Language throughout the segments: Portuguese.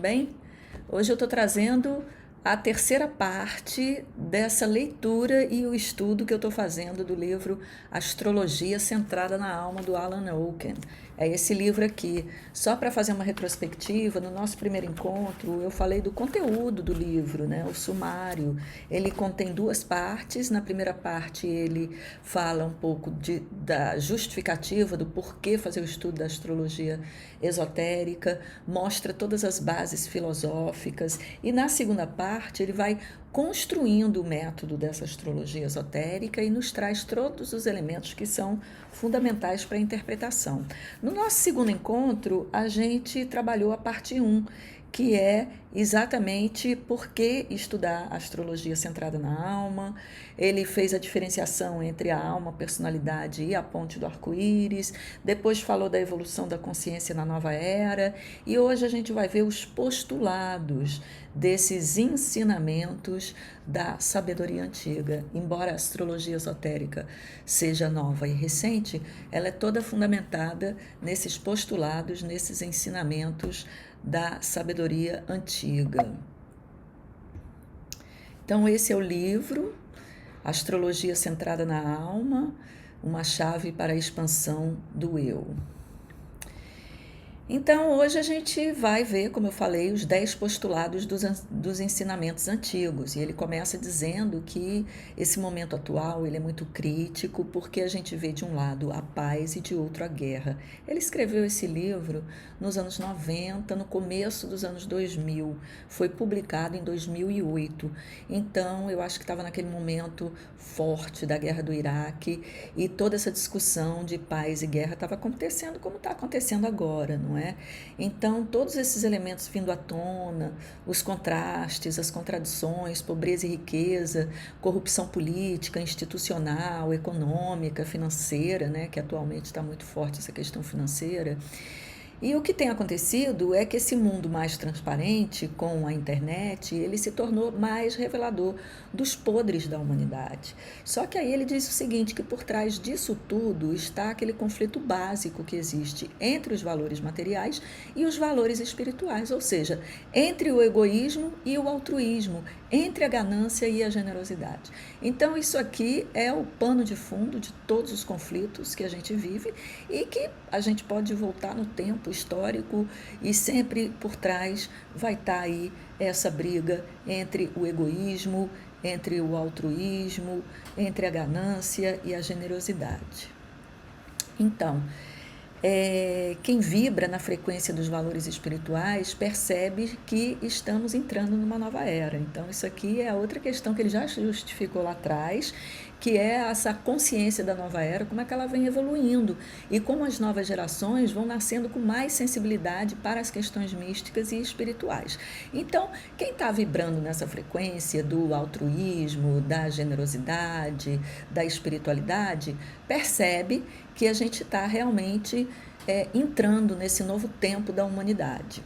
bem? Hoje eu estou trazendo a terceira parte dessa leitura e o estudo que eu estou fazendo do livro Astrologia Centrada na Alma, do Alan Oken. É esse livro aqui. Só para fazer uma retrospectiva, no nosso primeiro encontro eu falei do conteúdo do livro, né? O sumário. Ele contém duas partes. Na primeira parte ele fala um pouco da justificativa do porquê fazer o estudo da astrologia esotérica, mostra todas as bases filosóficas, e na segunda parte ele vai construindo o método dessa astrologia esotérica e nos traz todos os elementos que são fundamentais para a interpretação. No nosso segundo encontro, a gente trabalhou a parte 1, que é exatamente por que estudar astrologia centrada na alma. Ele fez a diferenciação entre a alma, a personalidade e a ponte do arco-íris, depois falou da evolução da consciência na nova era, e hoje a gente vai ver os postulados desses ensinamentos da sabedoria antiga. Embora a astrologia esotérica seja nova e recente, ela é toda fundamentada nesses postulados, nesses ensinamentos da sabedoria antiga. Então esse é o livro, Astrologia Centrada na Alma, uma chave para a expansão do eu. Então, hoje a gente vai ver, como eu falei, os 10 postulados dos ensinamentos antigos. E ele começa dizendo que esse momento atual ele é muito crítico, porque a gente vê de um lado a paz e de outro a guerra. Ele escreveu esse livro nos anos 90, no começo dos anos 2000. Foi publicado em 2008. Então, eu acho que estava naquele momento forte da guerra do Iraque, e toda essa discussão de paz e guerra estava acontecendo como está acontecendo agora, não é? Então, todos esses elementos vindo à tona, os contrastes, as contradições, pobreza e riqueza, corrupção política, institucional, econômica, financeira, né, que atualmente está muito forte essa questão financeira. E o que tem acontecido é que esse mundo mais transparente, com a internet, ele se tornou mais revelador dos podres da humanidade. Só que aí ele diz o seguinte, que por trás disso tudo está aquele conflito básico que existe entre os valores materiais e os valores espirituais, ou seja, entre o egoísmo e o altruísmo, entre a ganância e a generosidade. Então isso aqui é o pano de fundo de todos os conflitos que a gente vive e que a gente pode voltar no tempo histórico e sempre por trás vai estar aí essa briga entre o egoísmo, entre o altruísmo, entre a ganância e a generosidade. Então, quem vibra na frequência dos valores espirituais percebe que estamos entrando numa nova era. Então, isso aqui é outra questão que ele já justificou lá atrás, que é essa consciência da nova era, como é que ela vem evoluindo e como as novas gerações vão nascendo com mais sensibilidade para as questões místicas e espirituais. Então, quem está vibrando nessa frequência do altruísmo, da generosidade, da espiritualidade, percebe que a gente está realmente entrando nesse novo tempo da humanidade.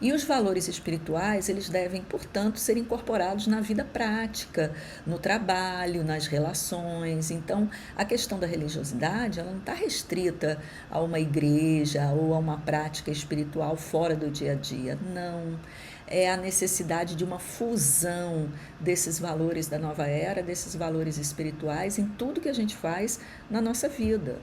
E os valores espirituais, eles devem, portanto, ser incorporados na vida prática, no trabalho, nas relações. Então, a questão da religiosidade, ela não está restrita a uma igreja ou a uma prática espiritual fora do dia a dia. Não. É a necessidade de uma fusão desses valores da nova era, desses valores espirituais em tudo que a gente faz na nossa vida.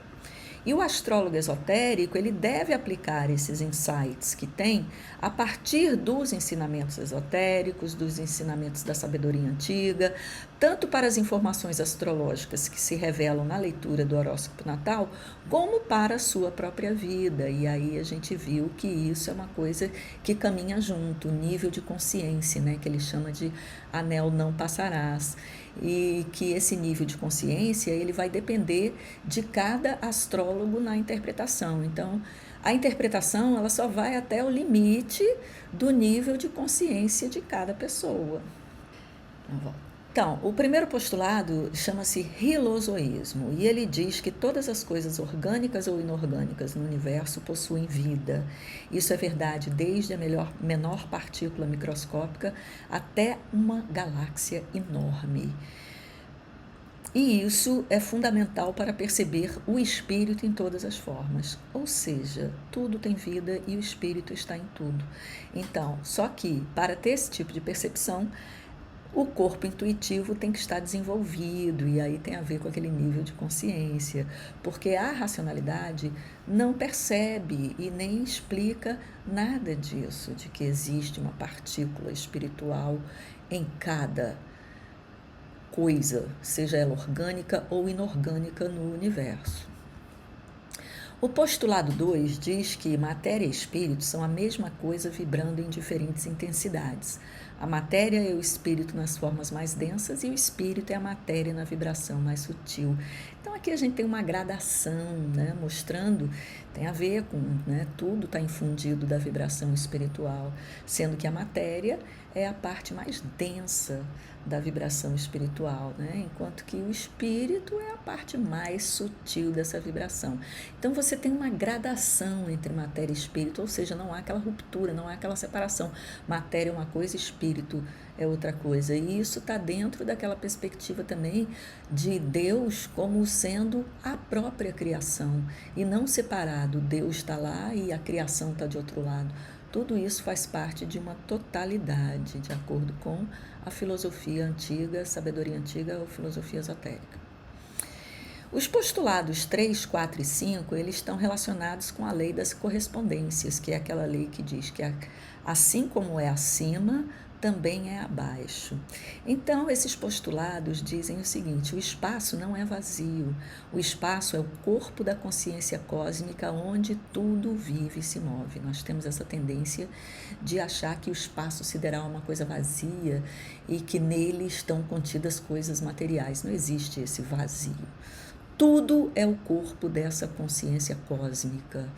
E o astrólogo esotérico, ele deve aplicar esses insights que tem a partir dos ensinamentos esotéricos, dos ensinamentos da sabedoria antiga, tanto para as informações astrológicas que se revelam na leitura do horóscopo natal, como para a sua própria vida. E aí a gente viu que isso é uma coisa que caminha junto, o nível de consciência, né, que ele chama de anel não passarás. E que esse nível de consciência ele vai depender de cada astrólogo na interpretação. Então, a interpretação ela só vai até o limite do nível de consciência de cada pessoa. Então, o primeiro postulado chama-se hilozoísmo, e ele diz que todas as coisas orgânicas ou inorgânicas no universo possuem vida. Isso é verdade desde a menor partícula microscópica até uma galáxia enorme. E isso é fundamental para perceber o espírito em todas as formas. Ou seja, tudo tem vida e o espírito está em tudo. Então, só que para ter esse tipo de percepção, o corpo intuitivo tem que estar desenvolvido, e aí tem a ver com aquele nível de consciência, porque a racionalidade não percebe e nem explica nada disso, de que existe uma partícula espiritual em cada coisa, seja ela orgânica ou inorgânica no universo. O postulado 2 diz que matéria e espírito são a mesma coisa vibrando em diferentes intensidades. A matéria é o espírito nas formas mais densas e o espírito é a matéria na vibração mais sutil. Então aqui a gente tem uma gradação, né, mostrando, tem a ver com, né, tudo está infundido da vibração espiritual, sendo que a matéria é a parte mais densa da vibração espiritual, né? Enquanto que o espírito é a parte mais sutil dessa vibração. Então você tem uma gradação entre matéria e espírito, ou seja, não há aquela ruptura, não há aquela separação. Matéria é uma coisa, espírito é outra coisa. E isso está dentro daquela perspectiva também de Deus como sendo a própria criação e não separado. Deus está lá e a criação está de outro lado. Tudo isso faz parte de uma totalidade, de acordo com a filosofia antiga, sabedoria antiga ou filosofia esotérica. Os postulados 3, 4 e 5, eles estão relacionados com a lei das correspondências, que é aquela lei que diz que assim como é acima, também é abaixo. Então, esses postulados dizem o seguinte: o espaço não é vazio, o espaço é o corpo da consciência cósmica onde tudo vive e se move. Nós temos essa tendência de achar que o espaço sideral é uma coisa vazia e que nele estão contidas coisas materiais. Não existe esse vazio. Tudo é o corpo dessa consciência cósmica,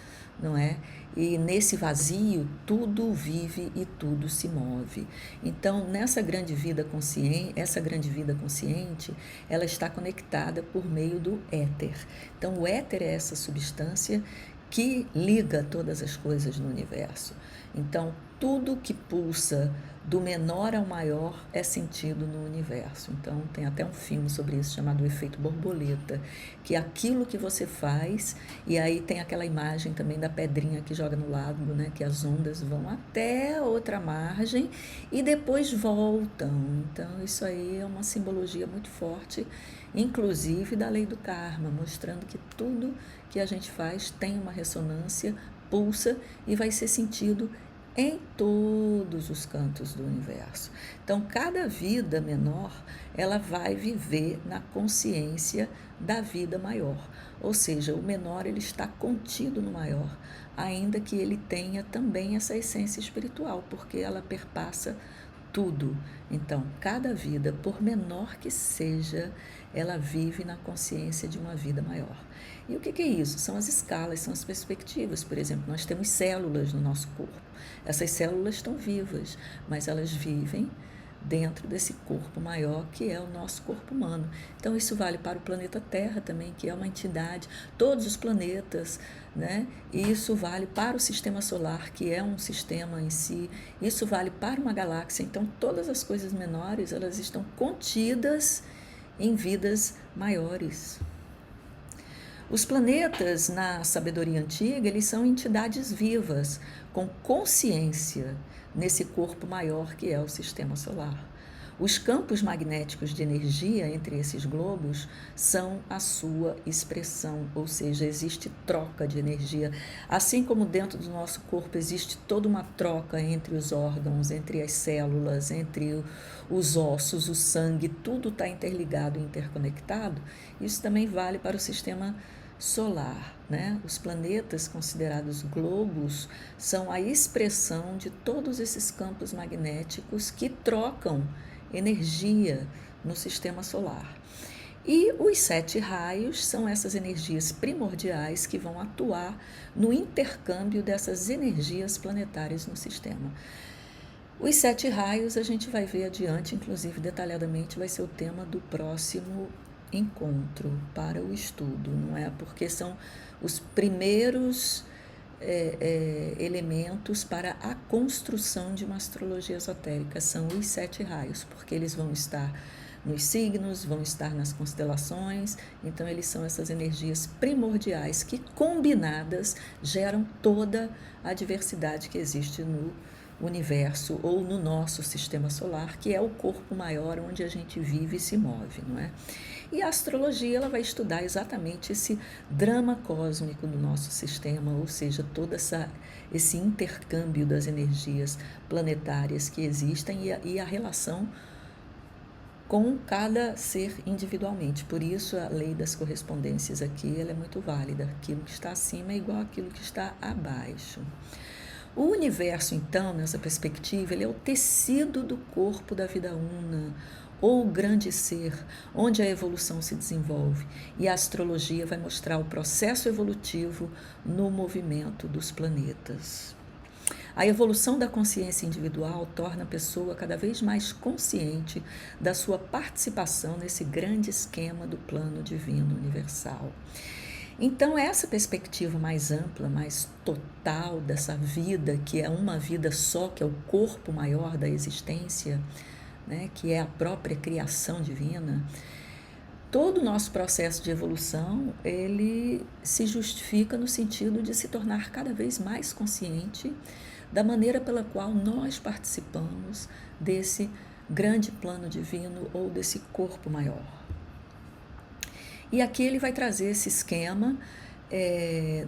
não é? E nesse vazio, tudo vive e tudo se move. Então, nessa grande vida consciente, essa grande vida consciente, ela está conectada por meio do éter. Então, o éter é essa substância que liga todas as coisas no universo. Então, tudo que pulsa do menor ao maior é sentido no universo. Então, tem até um filme sobre isso chamado Efeito Borboleta, que é aquilo que você faz, e aí tem aquela imagem também da pedrinha que joga no lago, né, que as ondas vão até a outra margem e depois voltam. Então, isso aí é uma simbologia muito forte, inclusive da lei do karma, mostrando que tudo que a gente faz tem uma ressonância, pulsa e vai ser sentido em todos os cantos do universo. Então, cada vida menor, ela vai viver na consciência da vida maior. Ou seja, o menor ele está contido no maior, ainda que ele tenha também essa essência espiritual, porque ela perpassa tudo. Então, cada vida, por menor que seja, ela vive na consciência de uma vida maior. E o que é isso? São as escalas, são as perspectivas. Por exemplo, nós temos células no nosso corpo. Essas células estão vivas, mas elas vivem dentro desse corpo maior que é o nosso corpo humano. Então isso vale para o planeta Terra também, que é uma entidade, todos os planetas, né? E isso vale para o sistema solar, que é um sistema em si. Isso vale para uma galáxia. Então todas as coisas menores, elas estão contidas em vidas maiores. Os planetas, na sabedoria antiga, eles são entidades vivas, com consciência nesse corpo maior que é o sistema solar. Os campos magnéticos de energia entre esses globos são a sua expressão, ou seja, existe troca de energia. Assim como dentro do nosso corpo existe toda uma troca entre os órgãos, entre as células, entre os ossos, o sangue, tudo está interligado e interconectado, isso também vale para o sistema solar, né? Os planetas considerados globos são a expressão de todos esses campos magnéticos que trocam energia no sistema solar. E os 7 raios são essas energias primordiais que vão atuar no intercâmbio dessas energias planetárias no sistema. Os 7 raios a gente vai ver adiante, inclusive detalhadamente, vai ser o tema do próximo encontro para o estudo, não é? Porque são os primeiros elementos para a construção de uma astrologia esotérica, são os 7 raios, porque eles vão estar nos signos, vão estar nas constelações. Então, eles são essas energias primordiais que, combinadas, geram toda a diversidade que existe no universo ou no nosso sistema solar, que é o corpo maior onde a gente vive e se move, não é? E a astrologia, ela vai estudar exatamente esse drama cósmico do nosso sistema, ou seja, todo esse intercâmbio das energias planetárias que existem e a relação com cada ser individualmente. Por isso, a lei das correspondências aqui, ela é muito válida. Aquilo que está acima é igual àquilo que está abaixo. O universo, então, nessa perspectiva, ele é o tecido do corpo da vida una, ou o grande ser, onde a evolução se desenvolve. E a astrologia vai mostrar o processo evolutivo no movimento dos planetas. A evolução da consciência individual torna a pessoa cada vez mais consciente da sua participação nesse grande esquema do plano divino universal. Então, essa perspectiva mais ampla, mais total dessa vida, que é uma vida só, que é o corpo maior da existência, né, que é a própria criação divina, todo o nosso processo de evolução, ele se justifica no sentido de se tornar cada vez mais consciente da maneira pela qual nós participamos desse grande plano divino ou desse corpo maior. E aqui ele vai trazer esse esquema.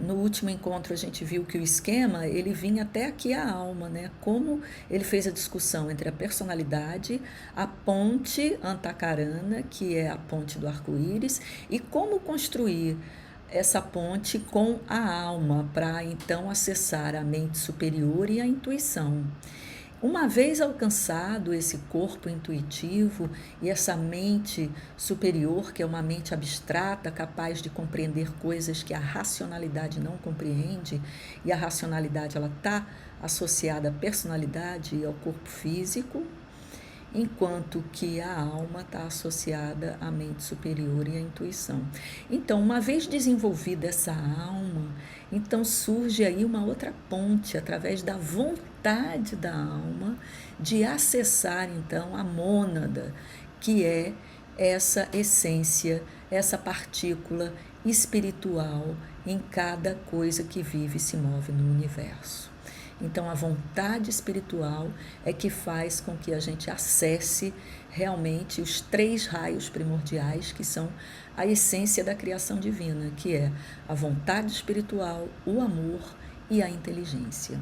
No último encontro a gente viu que o esquema, ele vinha até aqui a alma, né? Como ele fez a discussão entre a personalidade, a ponte antacarana, que é a ponte do arco-íris, e como construir essa ponte com a alma, para então acessar a mente superior e a intuição. Uma vez alcançado esse corpo intuitivo e essa mente superior, que é uma mente abstrata, capaz de compreender coisas que a racionalidade não compreende, e a racionalidade ela está associada à personalidade e ao corpo físico, enquanto que a alma está associada à mente superior e à intuição. Então, uma vez desenvolvida essa alma, então surge aí uma outra ponte, através da vontade da alma, de acessar então a mônada, que é essa essência, essa partícula espiritual em cada coisa que vive e se move no universo. Então, a vontade espiritual é que faz com que a gente acesse realmente os 3 raios primordiais, que são a essência da criação divina, que é a vontade espiritual, o amor e a inteligência.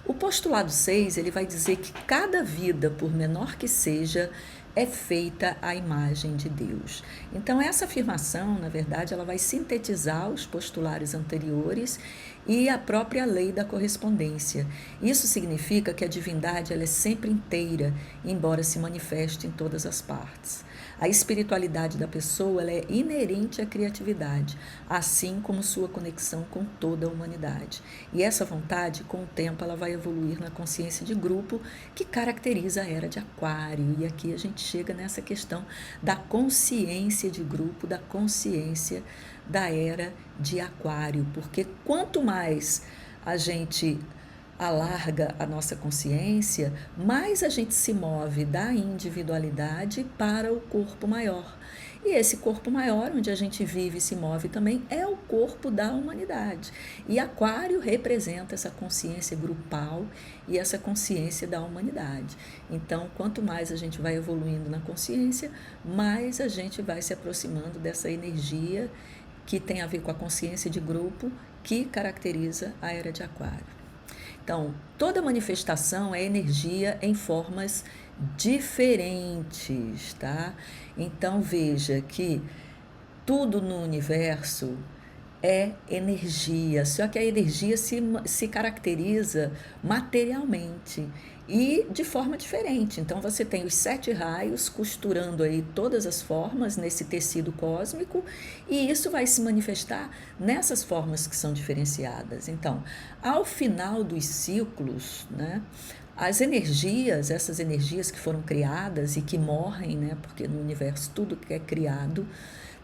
O postulado 6, ele vai dizer que cada vida, por menor que seja, é feita à imagem de Deus. Então, essa afirmação, na verdade, ela vai sintetizar os postulares anteriores e a própria lei da correspondência. Isso significa que a divindade ela é sempre inteira, embora se manifeste em todas as partes. A espiritualidade da pessoa ela é inerente à criatividade, assim como sua conexão com toda a humanidade. E essa vontade, com o tempo, ela vai evoluir na consciência de grupo, que caracteriza a era de Aquário. E aqui a gente chega nessa questão da consciência de grupo, da consciência da era de Aquário, porque quanto mais a gente alarga a nossa consciência, mais a gente se move da individualidade para o corpo maior. E esse corpo maior, onde a gente vive e se move também, é o corpo da humanidade. E Aquário representa essa consciência grupal e essa consciência da humanidade. Então, quanto mais a gente vai evoluindo na consciência, mais a gente vai se aproximando dessa energia que tem a ver com a consciência de grupo que caracteriza a era de Aquário. Então, toda manifestação é energia em formas diferentes, tá? Então, veja que tudo no universo é energia, só que a energia se caracteriza materialmente e de forma diferente. Então, você tem os 7 raios costurando aí todas as formas nesse tecido cósmico, e isso vai se manifestar nessas formas que são diferenciadas. Então, ao final dos ciclos, né, as energias, essas energias que foram criadas e que morrem, né, porque no universo tudo que é criado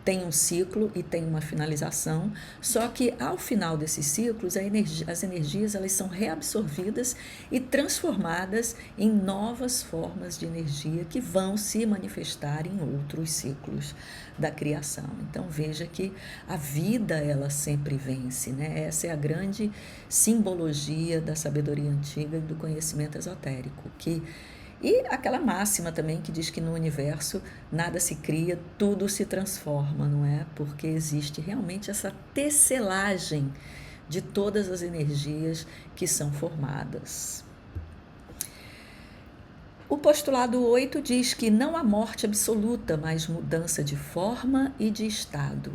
tem um ciclo e tem uma finalização, só que ao final desses ciclos, as energias elas são reabsorvidas e transformadas em novas formas de energia que vão se manifestar em outros ciclos da criação. Então veja que a vida ela sempre vence, né? Essa é a grande simbologia da sabedoria antiga e do conhecimento esotérico, e aquela máxima também que diz que no universo nada se cria, tudo se transforma, não é? Porque existe realmente essa tecelagem de todas as energias que são formadas. O postulado 8 diz que não há morte absoluta, mas mudança de forma e de estado.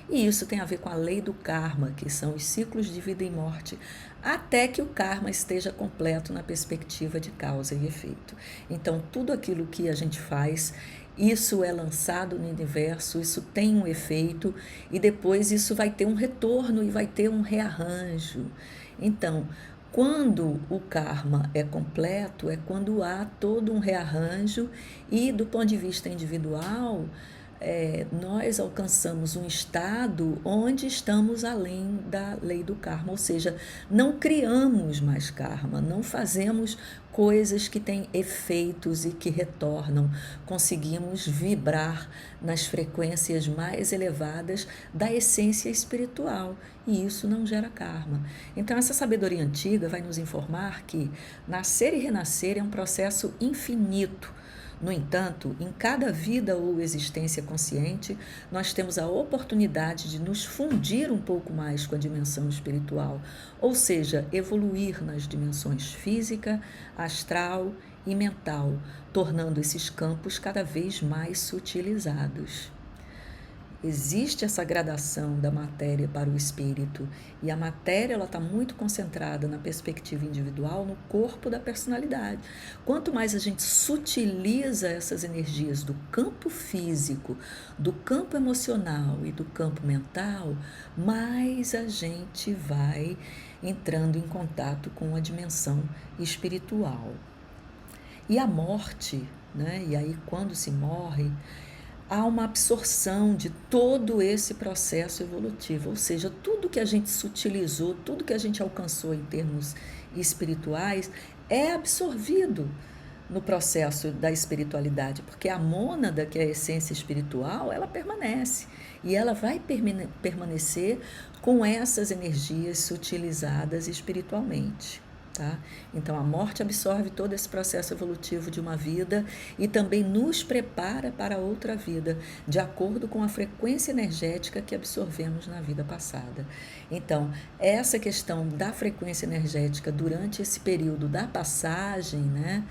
E isso tem a ver com a lei do karma, que são os ciclos de vida e morte, até que o karma esteja completo na perspectiva de causa e efeito. Então, tudo aquilo que a gente faz, isso é lançado no universo, isso tem um efeito, e depois isso vai ter um retorno e vai ter um rearranjo. Então, quando o karma é completo, é quando há todo um rearranjo e, do ponto de vista individual, nós alcançamos um estado onde estamos além da lei do karma, ou seja, não criamos mais karma, não fazemos coisas que têm efeitos e que retornam, conseguimos vibrar nas frequências mais elevadas da essência espiritual e isso não gera karma. Então essa sabedoria antiga vai nos informar que nascer e renascer é um processo infinito. No entanto, em cada vida ou existência consciente, nós temos a oportunidade de nos fundir um pouco mais com a dimensão espiritual, ou seja, evoluir nas dimensões física, astral e mental, tornando esses campos cada vez mais sutilizados. Existe essa gradação da matéria para o espírito e a matéria ela está muito concentrada na perspectiva individual, no corpo da personalidade. Quanto mais a gente sutiliza essas energias do campo físico, do campo emocional e do campo mental, mais a gente vai entrando em contato com a dimensão espiritual. E a morte, né? E aí quando se morre, há uma absorção de todo esse processo evolutivo, ou seja, tudo que a gente sutilizou, tudo que a gente alcançou em termos espirituais é absorvido no processo da espiritualidade, porque a mônada, que é a essência espiritual, ela permanece e ela vai permanecer com essas energias sutilizadas espiritualmente. Tá? Então a morte absorve todo esse processo evolutivo de uma vida e também nos prepara para outra vida, de acordo com a frequência energética que absorvemos na vida passada. Então, essa questão da frequência energética durante esse período da passagem, né,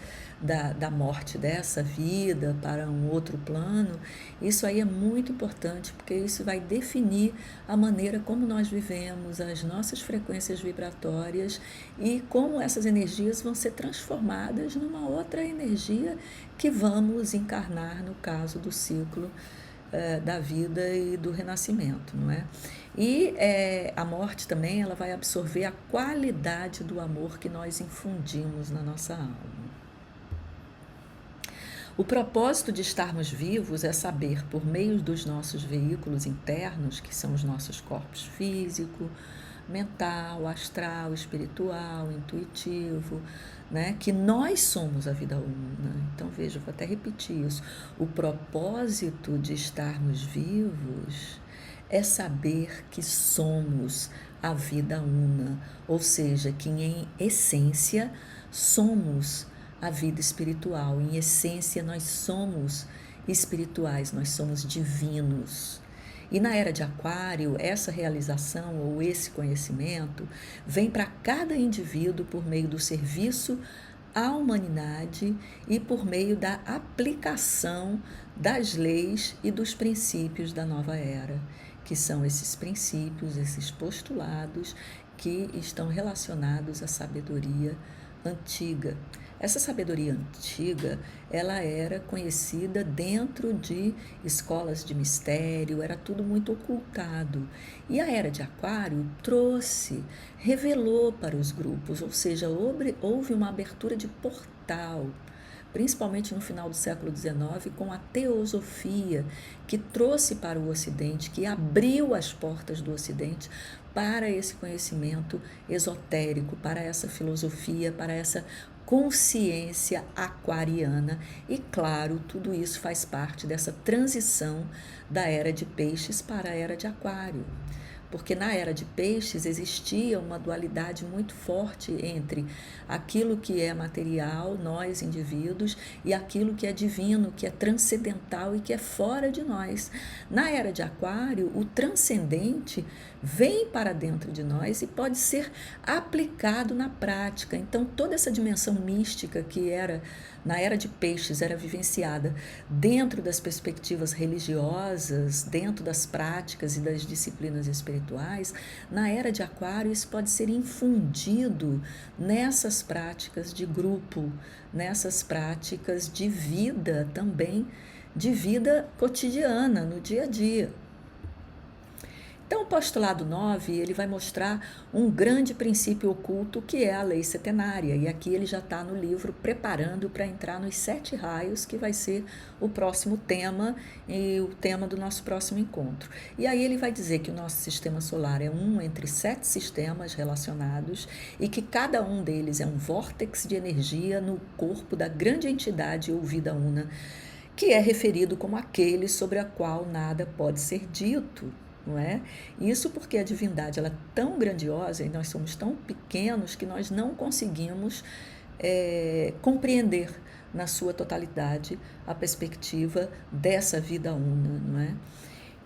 da morte dessa vida para um outro plano, isso aí é muito importante, porque isso vai definir a maneira como nós vivemos, as nossas frequências vibratórias e como essas energias vão ser transformadas numa outra energia que vamos encarnar no caso do ciclo da vida e do renascimento, não é? E a morte também ela vai absorver a qualidade do amor que nós infundimos na nossa alma. O propósito de estarmos vivos é saber, por meio dos nossos veículos internos, que são os nossos corpos físico, mental, astral, espiritual, intuitivo, né? Que nós somos a vida una. Então, veja, vou até repetir isso. O propósito de estarmos vivos é saber que somos a vida una, ou seja, que em essência somos a vida espiritual. Em essência, nós somos espirituais, nós somos divinos. E na era de Aquário, essa realização ou esse conhecimento vem para cada indivíduo por meio do serviço à humanidade e por meio da aplicação das leis e dos princípios da nova era, que são esses princípios, esses postulados que estão relacionados à sabedoria antiga. Essa sabedoria antiga, ela era conhecida dentro de escolas de mistério, era tudo muito ocultado. E a era de Aquário trouxe, revelou para os grupos, ou seja, houve uma abertura de portal principalmente no final do século XIX, com a teosofia, que trouxe para o Ocidente, que abriu as portas do Ocidente para esse conhecimento esotérico, para essa filosofia, para essa consciência aquariana. E claro, tudo isso faz parte dessa transição da era de Peixes para a era de Aquário. Porque na era de Peixes existia uma dualidade muito forte entre aquilo que é material, nós indivíduos, e aquilo que é divino, que é transcendental e que é fora de nós. Na era de Aquário, o transcendente vem para dentro de nós e pode ser aplicado na prática. Então, toda essa dimensão mística que era na era de Peixes era vivenciada dentro das perspectivas religiosas, dentro das práticas e das disciplinas espirituais, na era de Aquário isso pode ser infundido nessas práticas de grupo, nessas práticas de vida também, de vida cotidiana, no dia a dia. Então, o postulado 9, ele vai mostrar um grande princípio oculto, que é a lei setenária. E aqui ele já está no livro preparando para entrar nos 7 raios, que vai ser o próximo tema e o tema do nosso próximo encontro. E aí ele vai dizer que o nosso sistema solar é um entre 7 sistemas relacionados e que cada um deles é um vórtex de energia no corpo da grande entidade ou vida una, que é referido como aquele sobre a qual nada pode ser dito. Não é? Isso porque a divindade ela é tão grandiosa e nós somos tão pequenos que nós não conseguimos compreender na sua totalidade a perspectiva dessa vida una, não é?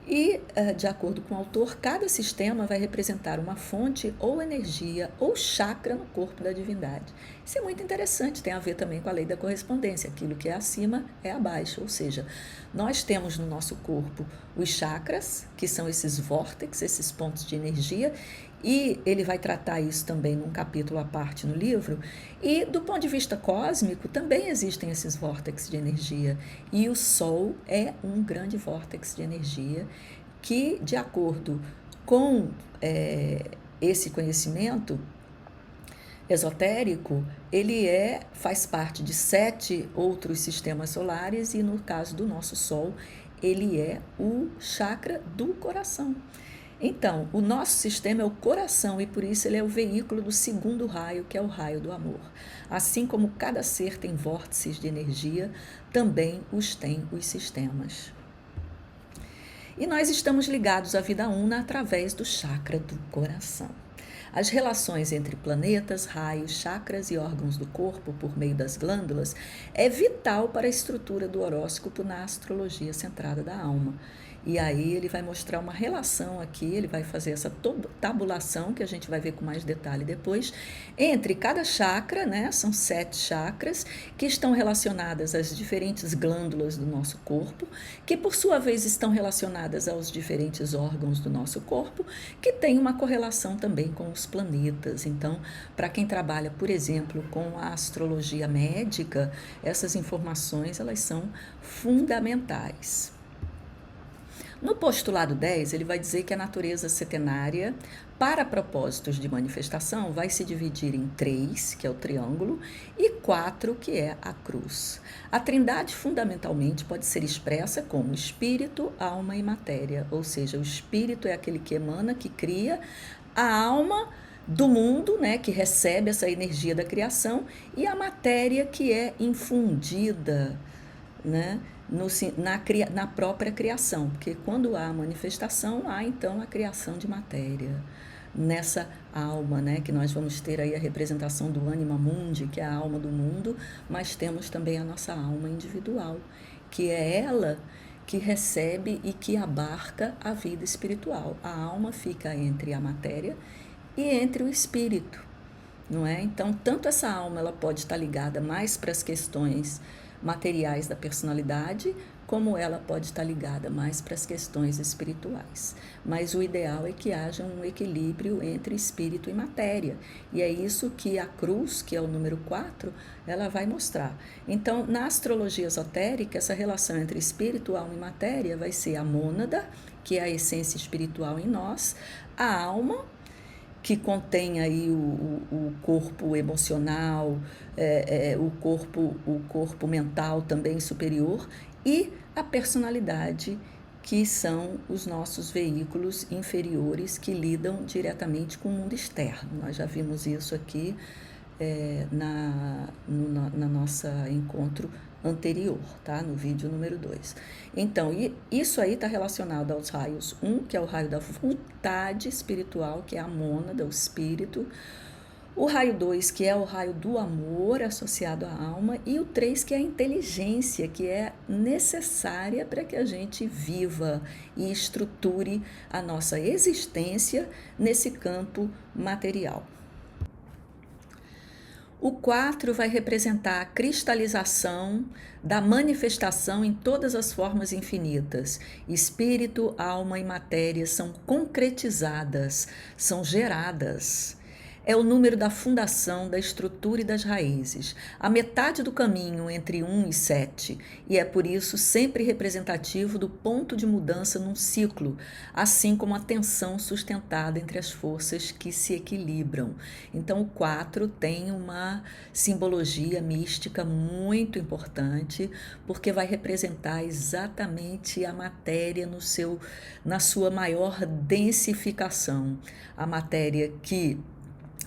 E, de acordo com o autor, cada sistema vai representar uma fonte ou energia ou chakra no corpo da divindade. Isso é muito interessante, tem a ver também com a lei da correspondência. Aquilo que é acima é abaixo, ou seja, nós temos no nosso corpo os chakras, que são esses vórtices, esses pontos de energia, e ele vai tratar isso também num capítulo à parte no livro. E do ponto de vista cósmico, também existem esses vórtices de energia. E o Sol é um grande vórtice de energia que, de acordo com esse conhecimento esotérico, ele faz parte de 7 outros sistemas solares e, no caso do nosso Sol, ele é o chakra do coração. Então, o nosso sistema é o coração e por isso ele é o veículo do segundo raio, que é o raio do amor. Assim como cada ser tem vórtices de energia, também os têm os sistemas. E nós estamos ligados à vida una através do chakra do coração. As relações entre planetas, raios, chakras e órgãos do corpo por meio das glândulas é vital para a estrutura do horóscopo na astrologia centrada da alma. E aí ele vai mostrar uma relação aqui, ele vai fazer essa tabulação, que a gente vai ver com mais detalhe depois, entre cada chakra, né? São 7 chakras, que estão relacionadas às diferentes glândulas do nosso corpo, que por sua vez estão relacionadas aos diferentes órgãos do nosso corpo, que tem uma correlação também com os planetas. Então, para quem trabalha, por exemplo, com a astrologia médica, essas informações elas são fundamentais. No postulado 10, ele vai dizer que a natureza setenária, para propósitos de manifestação, vai se dividir em 3, que é o triângulo, e 4, que é a cruz. A trindade, fundamentalmente, pode ser expressa como espírito, alma e matéria, ou seja, o espírito é aquele que emana, que cria, a alma do mundo, né, que recebe essa energia da criação, e a matéria que é infundida, né, na própria criação, porque quando há manifestação, há então a criação de matéria. Nessa alma, né, que nós vamos ter aí a representação do anima mundi, que é a alma do mundo, mas temos também a nossa alma individual, que é ela que recebe e que abarca a vida espiritual. A alma fica entre a matéria e entre o espírito, não é? Então, tanto essa alma ela pode estar ligada mais para as questões materiais da personalidade, como ela pode estar ligada mais para as questões espirituais. Mas o ideal é que haja um equilíbrio entre espírito e matéria. E é isso que a cruz, que é o número 4, ela vai mostrar. Então, na astrologia esotérica, essa relação entre espírito, alma e matéria vai ser a mônada, que é a essência espiritual em nós, a alma, que contém aí o corpo emocional, o corpo mental também superior, e a personalidade, que são os nossos veículos inferiores que lidam diretamente com o mundo externo. Nós já vimos isso aqui na nossa encontro anterior, tá? No vídeo número 2. Então, isso aí está relacionado aos raios 1, que é o raio da vontade espiritual, que é a mônada, o espírito. O raio 2, que é o raio do amor associado à alma. E o 3, que é a inteligência, que é necessária para que a gente viva e estruture a nossa existência nesse campo material. O 4 vai representar a cristalização da manifestação em todas as formas infinitas. Espírito, alma e matéria são concretizadas, são geradas. É o número da fundação, da estrutura e das raízes. A metade do caminho entre 1 e 7, e é por isso sempre representativo do ponto de mudança num ciclo, assim como a tensão sustentada entre as forças que se equilibram. Então o 4 tem uma simbologia mística muito importante, porque vai representar exatamente a matéria na sua maior densificação. A matéria que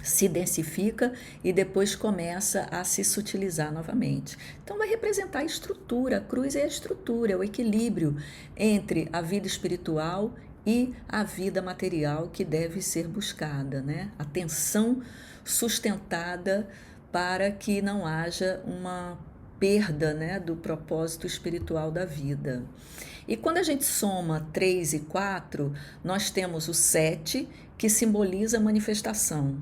se densifica e depois começa a se sutilizar novamente. Então vai representar a estrutura, a cruz é a estrutura, é o equilíbrio entre a vida espiritual e a vida material que deve ser buscada, né? A tensão sustentada para que não haja uma perda, né, do propósito espiritual da vida. E quando a gente soma 3 e 4, nós temos o 7, que simboliza a manifestação.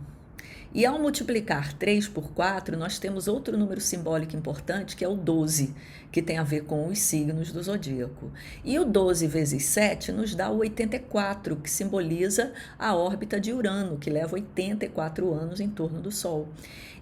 E ao multiplicar 3 por 4, nós temos outro número simbólico importante, que é o 12, que tem a ver com os signos do zodíaco. E o 12 vezes 7 nos dá o 84, que simboliza a órbita de Urano, que leva 84 anos em torno do Sol.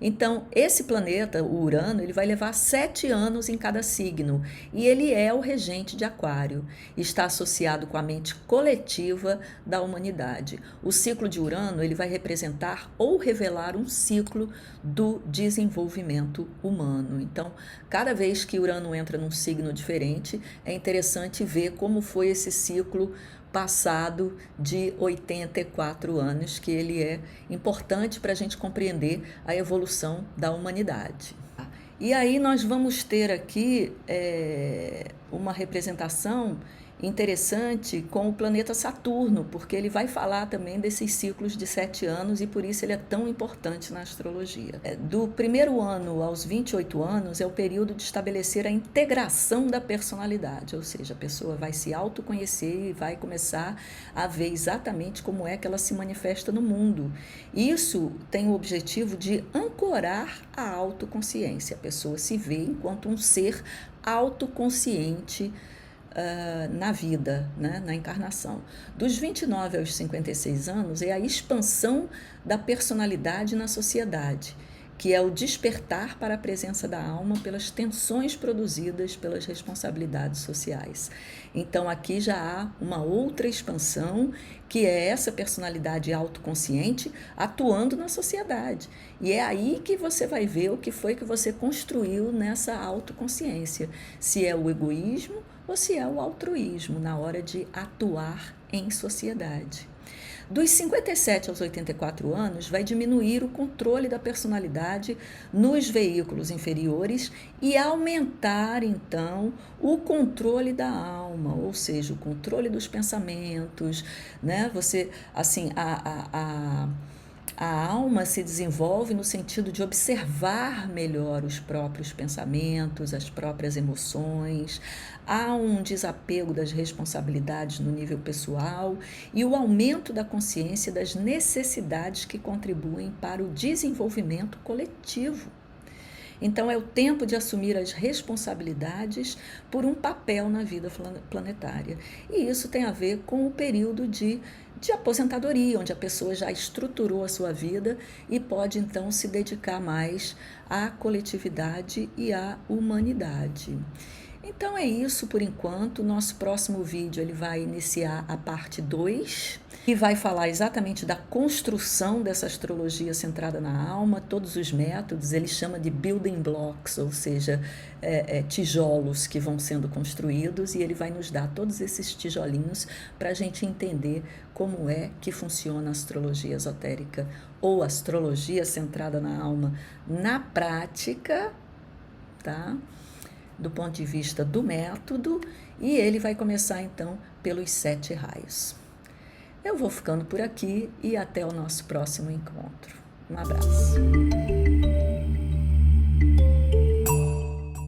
Então, esse planeta, o Urano, ele vai levar 7 anos em cada signo, e ele é o regente de Aquário. Está associado com a mente coletiva da humanidade. O ciclo de Urano, ele vai representar ou revelar um ciclo do desenvolvimento humano. Então, cada vez que Urano entra num signo diferente, é interessante ver como foi esse ciclo passado de 84 anos, que ele é importante para a gente compreender a evolução da humanidade. E aí nós vamos ter aqui uma representação interessante com o planeta Saturno, porque ele vai falar também desses ciclos de 7 anos e por isso ele é tão importante na astrologia. Do primeiro ano aos 28 anos é o período de estabelecer a integração da personalidade, ou seja, a pessoa vai se autoconhecer e vai começar a ver exatamente como é que ela se manifesta no mundo. Isso tem o objetivo de ancorar a autoconsciência, a pessoa se vê enquanto um ser autoconsciente na vida, né, na encarnação. Dos 29 aos 56 anos é a expansão da personalidade na sociedade, que é o despertar para a presença da alma pelas tensões produzidas pelas responsabilidades sociais. Então aqui já há uma outra expansão, que é essa personalidade autoconsciente atuando na sociedade. E é aí que você vai ver o que foi que você construiu nessa autoconsciência, se é o egoísmo ou se é o altruísmo na hora de atuar em sociedade. Dos 57 aos 84 anos, vai diminuir o controle da personalidade nos veículos inferiores e aumentar, então, o controle da alma, ou seja, o controle dos pensamentos, né? Você, assim, a alma se desenvolve no sentido de observar melhor os próprios pensamentos, as próprias emoções. Há um desapego das responsabilidades no nível pessoal e o aumento da consciência das necessidades que contribuem para o desenvolvimento coletivo. Então, é o tempo de assumir as responsabilidades por um papel na vida planetária. E isso tem a ver com o período de aposentadoria, onde a pessoa já estruturou a sua vida e pode, então, se dedicar mais à coletividade e à humanidade. Então é isso por enquanto. Nosso próximo vídeo ele vai iniciar a parte 2 e vai falar exatamente da construção dessa astrologia centrada na alma, todos os métodos, ele chama de building blocks, ou seja, tijolos que vão sendo construídos, e ele vai nos dar todos esses tijolinhos para a gente entender como é que funciona a astrologia esotérica ou astrologia centrada na alma na prática, tá? Do ponto de vista do método, e ele vai começar então pelos 7 raios. Eu vou ficando por aqui e até o nosso próximo encontro. Um abraço.